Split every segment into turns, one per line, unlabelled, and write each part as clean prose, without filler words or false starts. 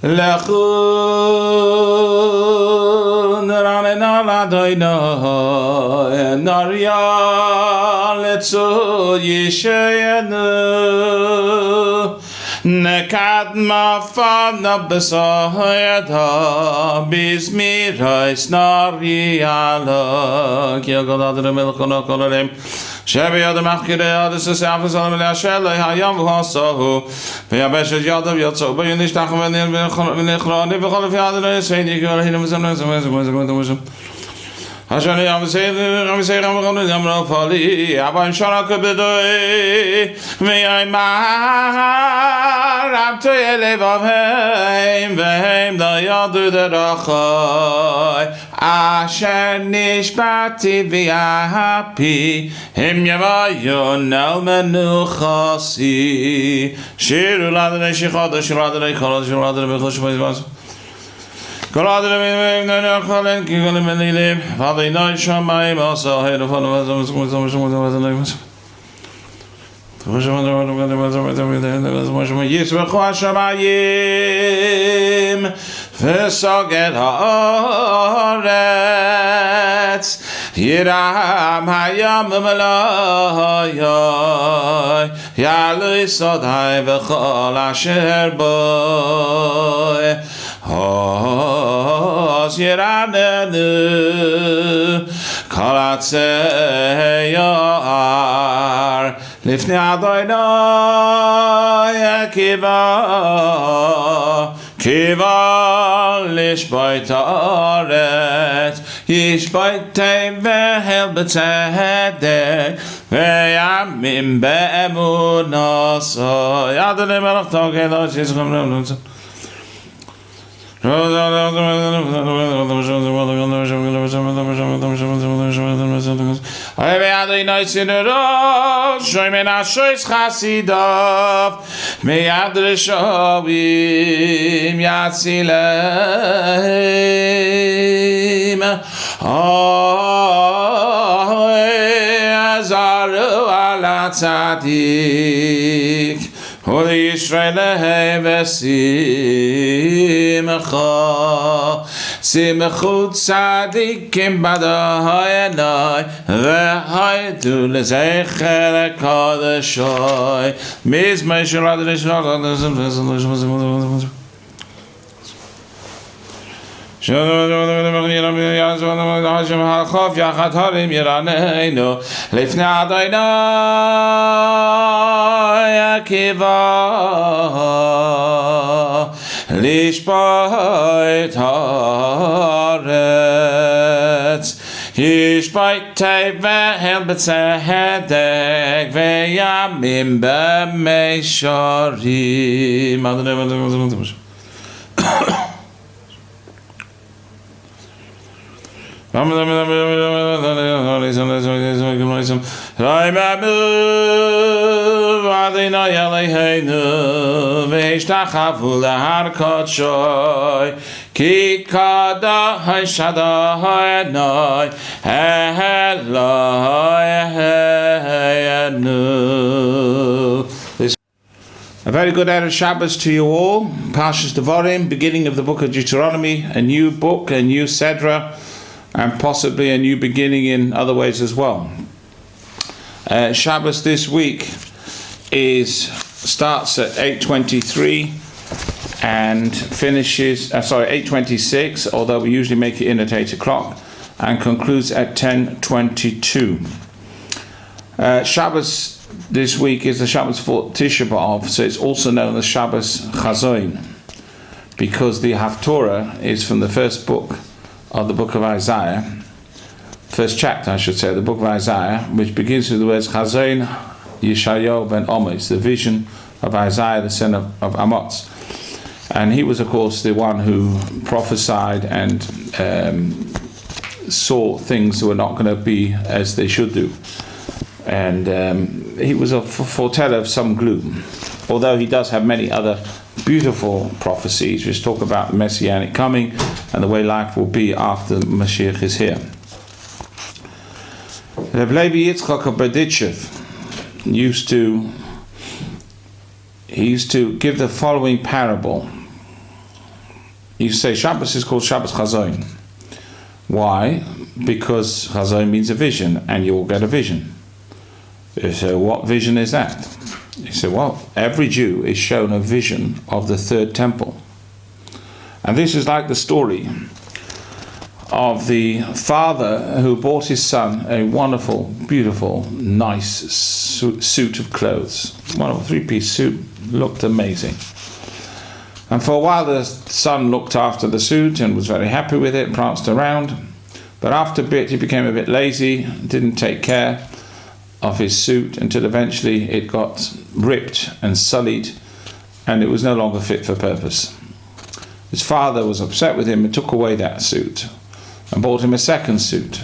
Lechun ranena ladoino Naria letzu yishayenu Nekad mafana besayada Bismirais nariala Kiyagadadre melchona kolalem Shebi yadam achkire yadis esaf esalam le'ashele hayam v'hasahu V'yabeshet yadav yatso V'yunish tachem v'nichrani v'cholef yadam Yisaydi k'yolahinu v'zam Hashani Yamsei Ramachonu Yamra Fali Abam Sharak Bedoi Me'aymar Rabtu Elevavim V'hem Dayadu Derachai Asher Nishbati V'yahapi Him Yavayun El Menuchasi Shiru Ladane Shichad Shiru Ladane Khalad Shiru Ladane Bechosh V'yizvaz Father, no Shammai, also head of Yisrael Vesoget Haaretz Yiram Hayam Malayoy Yalui Sodai V'chol Asher Boy Hos Yiranenu Kol Atzeyar Lifnei Adonai Kiva Lishbait Haaretz Yishbaitei V'hel B'tzedek V'yamim Be'emunasai Adonai Melech Tokei Lo Shizchom Remnuntzah Holy Israel Vesimcha Simchut Tzadikim Badahayanai V'haytu Lezecher Kadeshai Mizmei Shirad Rishon Halchov Yachat Harim Yiraneinu Lifnei Adonai Akiva Lishbait Haaretz Yishbaitei V'hel B'tzedek V'yamim B'meisharim Adonai Eloheinu v'ishtachavu lahar kodshoy ki kadosh Adonai Eloheinu. A very good Erev Shabbos to you all. Parshas Devarim, beginning of the book of Deuteronomy, a new book, a new Sedra, and possibly a new beginning in other ways as well. Shabbos this week starts at 8:23 and finishes 8:26, although we usually make it in at 8 o'clock, and concludes at 10:22. Shabbos this week is the Shabbos for Tisha B'Av, so it's also known as Shabbos Chazoin, because the Haftorah is from the first book of the book of Isaiah, first chapter I should say, the book of Isaiah, which begins with the words Chazoin Yeshayahu ben Amos, the vision of Isaiah the son of Amos. And he was of course the one who prophesied and saw things that were not going to be as they should do. And he was a foreteller of some gloom, although he does have many other beautiful prophecies which talk about the Messianic coming and the way life will be after Mashiach is here. Rabbi Yitzchak of Berditchev used to give the following parable. you say Shabbos is called Shabbos Chazoin. Why? Because Chazoin means a vision, and you will get a vision. So what vision is that? You say, well, every Jew is shown a vision of the third temple. And this is like the story of the father who bought his son a wonderful, beautiful, nice suit of clothes. Wonderful three-piece suit, looked amazing. And for a while the son looked after the suit and was very happy with it, pranced around. But after a bit he became a bit lazy, didn't take care of his suit until eventually it got ripped and sullied and it was no longer fit for purpose. His father was upset with him and took away that suit and bought him a second suit.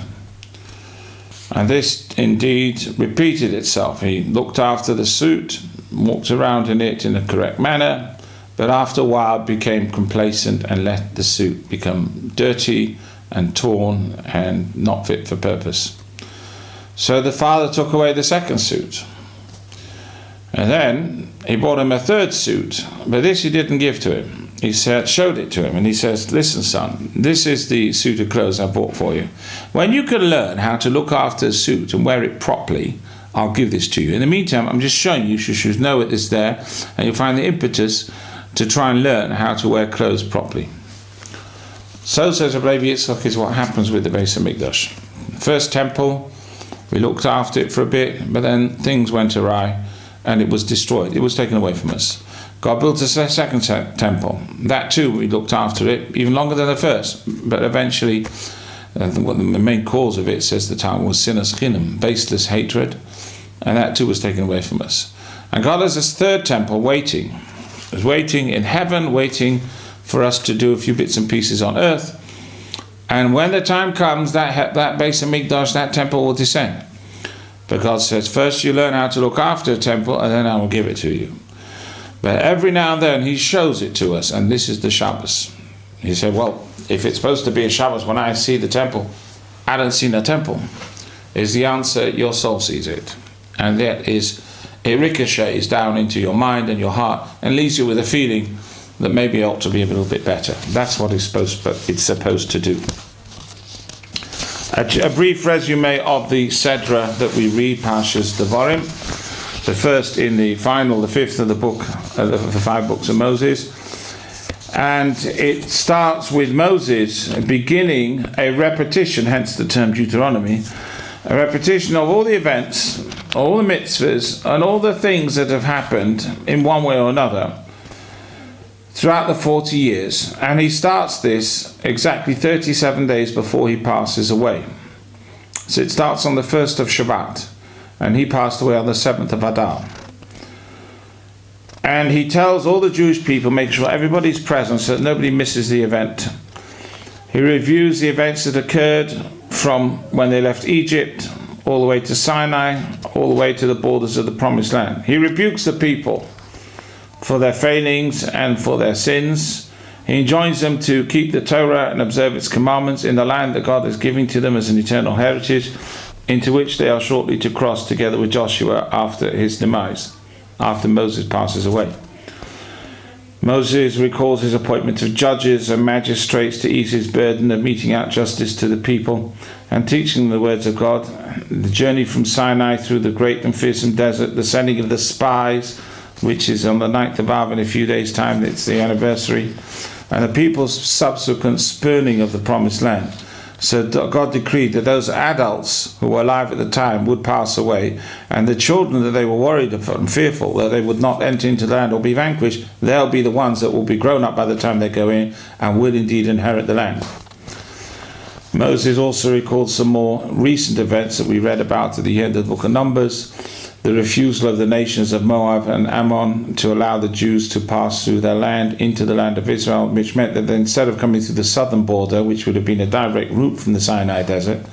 And this indeed repeated itself. He looked after the suit, walked around in it in a correct manner, but after a while became complacent and let the suit become dirty and torn and not fit for purpose. So the father took away the second suit. And then he bought him a third suit, but this he didn't give to him. He showed it to him, and he says, listen, son, this is the suit of clothes I bought for you. When you can learn how to look after a suit and wear it properly, I'll give this to you. In the meantime, I'm just showing you should know it is there, and you'll find the impetus to try and learn how to wear clothes properly. So, says Rabbi Yitzchak, is what happens with the Beis HaMikdash. First temple, we looked after it for a bit, but then things went awry, and it was destroyed. It was taken away from us. God built a second temple. That too, we looked after it even longer than the first. But eventually, the main cause of it, says the Talmud, was sinas chinam, baseless hatred. And that too was taken away from us. And God has this third temple waiting. He's waiting in heaven, waiting for us to do a few bits and pieces on earth. And when the time comes, that Beis HaMikdash, that temple will descend. But God says, first you learn how to look after a temple, and then I will give it to you. But every now and then he shows it to us, and this is the Shabbos. He said, well, if it's supposed to be a Shabbos when I see the temple, I don't see no temple. Is the answer, your soul sees it. And that is, it ricochets down into your mind and your heart and leaves you with a feeling that maybe it ought to be a little bit better. That's what it's supposed to do. A brief resume of the Sedra that we read, Parshas Devarim. The first in the fifth of the book, the 5 books of Moses. And it starts with Moses beginning a repetition, hence the term Deuteronomy, a repetition of all the events, all the mitzvahs, and all the things that have happened in one way or another throughout the 40 years. And he starts this exactly 37 days before he passes away. So it starts on the 1st of Shabbat. And he passed away on the 7th of Adar. And he tells all the Jewish people, make sure everybody's present so that nobody misses the event. He reviews the events that occurred from when they left Egypt, all the way to Sinai, all the way to the borders of the Promised Land. He rebukes the people for their failings and for their sins. He enjoins them to keep the Torah and observe its commandments in the land that God is giving to them as an eternal heritage, into which they are shortly to cross together with Joshua after his demise, after Moses passes away. Moses recalls his appointment of judges and magistrates to ease his burden of meting out justice to the people and teaching them the words of God, the journey from Sinai through the great and fearsome desert, the sending of the spies, which is on the 9th of Av in a few days' time, it's the anniversary, and the people's subsequent spurning of the Promised Land. So God decreed that those adults who were alive at the time would pass away, and the children that they were worried about and fearful that they would not enter into the land or be vanquished, they'll be the ones that will be grown up by the time they go in and will indeed inherit the land. Moses also recalled some more recent events that we read about at the end of the book of Numbers, the refusal of the nations of Moab and Ammon to allow the Jews to pass through their land into the land of Israel, which meant that instead of coming through the southern border, which would have been a direct route from the Sinai desert,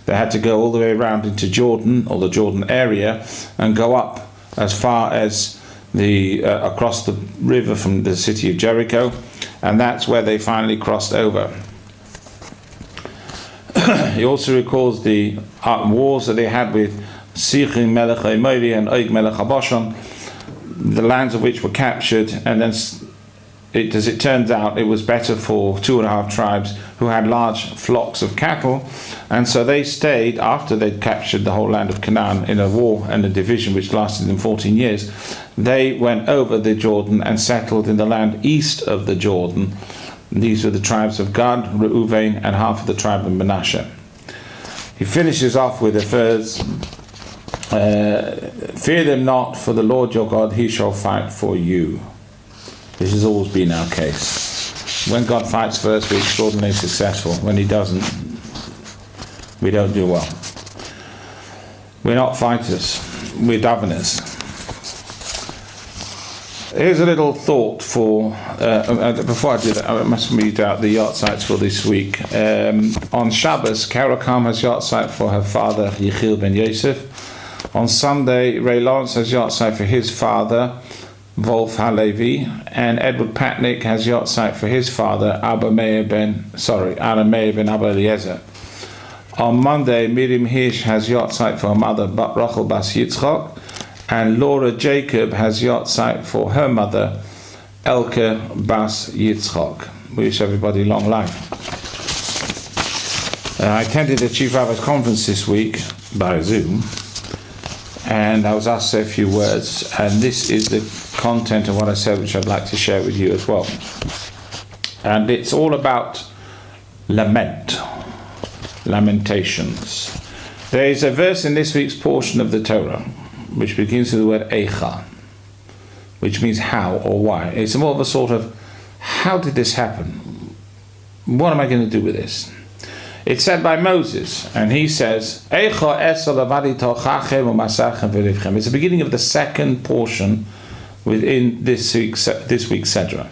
they had to go all the way around into Jordan, or the Jordan area, and go up as far as across the river from the city of Jericho, and that's where they finally crossed over. He also recalls the wars that they had with Sichin Melech HaEmori and Og Melech HaBashan, the lands of which were captured, and then as it turns out, it was better for 2.5 tribes who had large flocks of cattle, and so they stayed after they'd captured the whole land of Canaan in a war and a division which lasted them 14 years. They went over the Jordan and settled in the land east of the Jordan. These were the tribes of Gad, Reuven, and half of the tribe of Manasseh. He finishes off with the verse, fear them not, for the Lord your God, he shall fight for you. This has always been our case. When God fights for us, we're extraordinarily successful. When he doesn't, we don't do well. We're not fighters, we're daveners. Here's a little thought for, before I do that, I must read out the yahrzeits for this week. On Shabbos, Carol Calm has yahrzeit for her father, Yechiel ben Yosef. On Sunday, Ray Lawrence has yahrzeit for his father, Wolf Halevi, and Edward Patnick has yahrzeit for his father, Aaron Meir ben Abba Eliezer. On Monday, Miriam Hirsch has yahrzeit for her mother, Rachel Bas Yitzchok, and Laura Jacob has yahrzeit for her mother, Elke Bas Yitzchok. We wish everybody long life. I attended the Chief Rabbi's conference this week by Zoom, and I was asked to say a few words, and this is the content of what I said, which I'd like to share with you as well. And it's all about lamentations. There is a verse in this week's portion of the Torah which begins with the word Eicha, which means how or why. It's more of a sort of, how did this happen? What am I going to do with this? It's said by Moses, and he says, Eicha esa levadi tochachem u'masachem v'rivchem. It's the beginning of the second portion within this week's Sedra.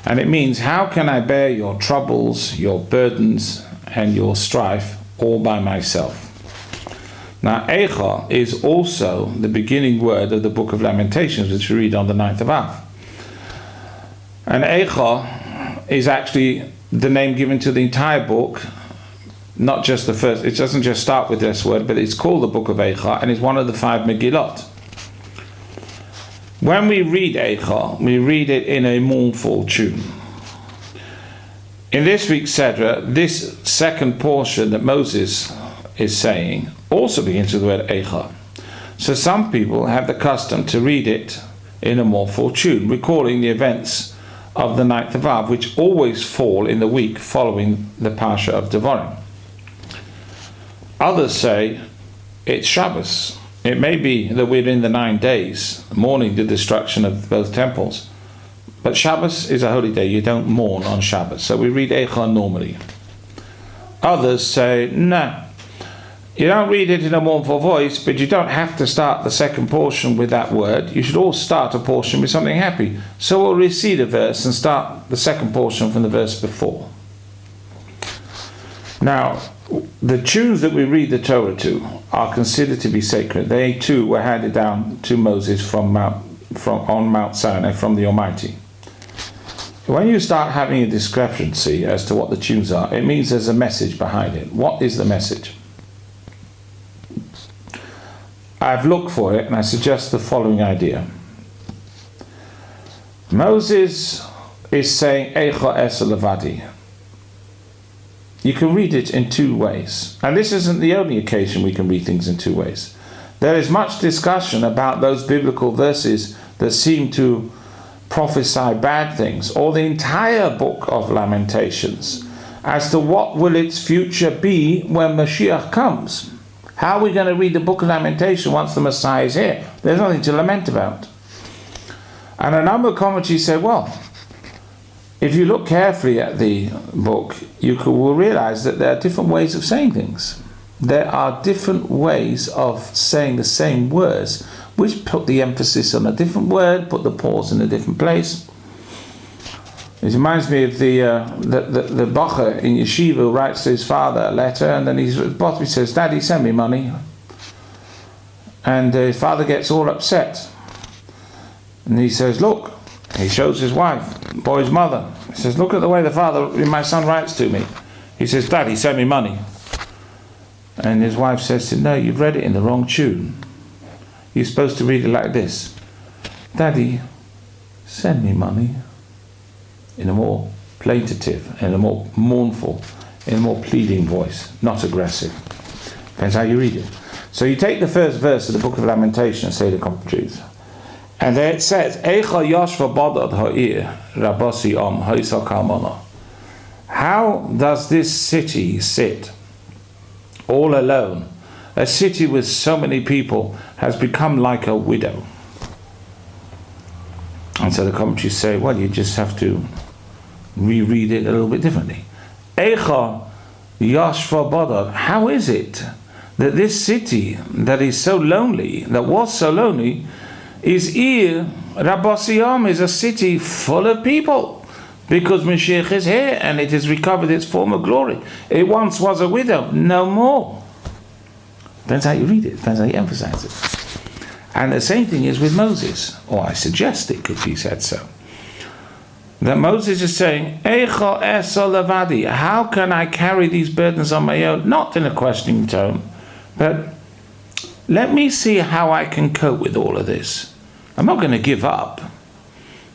And it means, how can I bear your troubles, your burdens, and your strife all by myself? Now, Eicha is also the beginning word of the book of Lamentations, which we read on the 9th of Av. And Eicha is actually the name given to the entire book, not just the first. It doesn't just start with this word, but it's called the book of Eicha, and it's one of the 5 Megillot. When we read Eicha, we read it in a mournful tune. In this week's Sedra, this second portion that Moses is saying also begins with the word Eicha. So some people have the custom to read it in a mournful tune, recalling the events of the 9th of Av, which always fall in the week following the Parsha of Devarim. Others say it's Shabbos. It may be that we're in the 9 days, mourning the destruction of both temples. But Shabbos is a holy day. You don't mourn on Shabbos. So we read Eicha normally. Others say, no, you don't read it in a mournful voice, but you don't have to start the second portion with that word. You should all start a portion with something happy. So we'll read a verse and start the second portion from the verse before. Now, the tunes that we read the Torah to are considered to be sacred. They too were handed down to Moses on Mount Sinai from the Almighty. When you start having a discrepancy as to what the tunes are, it means there's a message behind it. What is the message? I've looked for it, and I suggest the following idea. Moses is saying Eicha esa levadi. You can read it in 2 ways. And this isn't the only occasion we can read things in 2 ways. There is much discussion about those biblical verses that seem to prophesy bad things, or the entire book of Lamentations, as to what will its future be when Mashiach comes. How are we going to read the book of Lamentation once the Messiah is here? There's nothing to lament about. And a number of commentaries say, well, if you look carefully at the book, you will realize that there are different ways of saying things. There are different ways of saying the same words, which put the emphasis on a different word, put the pause in a different place. It reminds me of the Bacher in Yeshiva who writes to his father a letter, and then at the bottom he says, Daddy, send me money. And his father gets all upset. And he says, look, he shows his wife, boy's mother. He says, look at the way my son writes to me. He says, Daddy, send me money. And his wife says to him, no, you've read it in the wrong tune. You're supposed to read it like this. Daddy, send me money. in a more plaintive, in a more mournful, in a more pleading voice, not aggressive. Depends how you read it. So you take the first verse of the Book of Lamentation, say the commentaries, and there it says, Eicha Yashva Badad Ha'ir Rabasi Om Ha'isa Kalmana. How does this city sit all alone? A city with so many people has become like a widow. And so the commentaries say, well, you just have to reread it a little bit differently. Eicha Yashva Badad. How is it that this city that is so lonely, that was so lonely, is Ir Rabasiyam, is a city full of people, because Mashiach is here and it has recovered its former glory. It once was a widow, no more. Depends how you read it, depends how you emphasize it. And the same thing is with Moses, or I suggest it could be said so. That Moses is saying, Eicha esa levadi, how can I carry these burdens on my own? Not in a questioning tone, but let me see how I can cope with all of this. I'm not going to give up.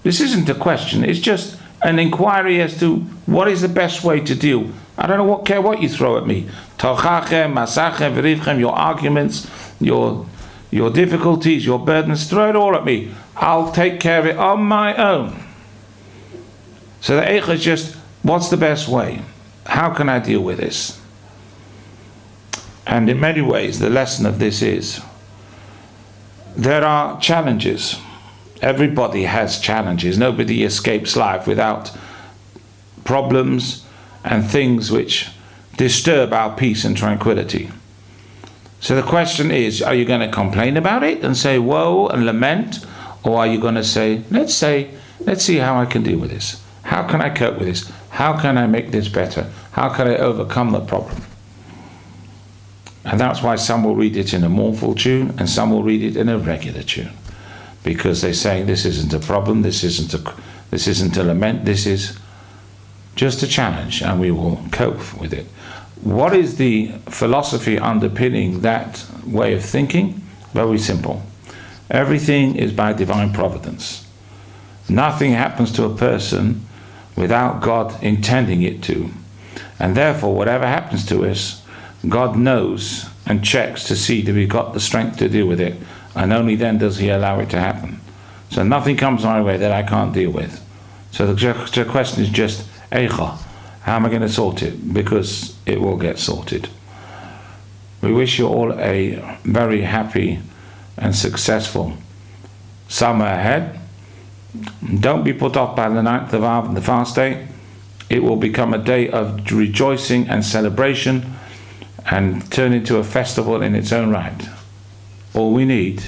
This isn't a question, it's just an inquiry as to what is the best way to deal. I don't care what you throw at me. Tochachem, masachem, v'rivchem, your arguments, your difficulties, your burdens, throw it all at me. I'll take care of it on my own. So the Eicha is just, what's the best way? How can I deal with this? And in many ways, the lesson of this is, there are challenges. Everybody has challenges. Nobody escapes life without problems and things which disturb our peace and tranquility. So the question is, are you going to complain about it and say woe and lament? Or are you going to say, let's see how I can deal with this. How can I cope with this? How can I make this better? How can I overcome the problem? And that's why some will read it in a mournful tune and some will read it in a regular tune. Because they say this isn't a problem, this isn't a lament, this is just a challenge and we will cope with it. What is the philosophy underpinning that way of thinking? Very simple. Everything is by divine providence. Nothing happens to a person without God intending it to. And therefore, whatever happens to us, God knows and checks to see that we've got the strength to deal with it, and only then does he allow it to happen. So nothing comes my way that I can't deal with. So the question is just, Eicha, how am I going to sort it? Because it will get sorted. We wish you all a very happy and successful summer ahead. Don't be put off by the 9th of Av and the fast day. It will become a day of rejoicing and celebration and turn into a festival in its own right. All we need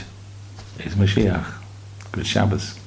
is Mashiach. Good Shabbos.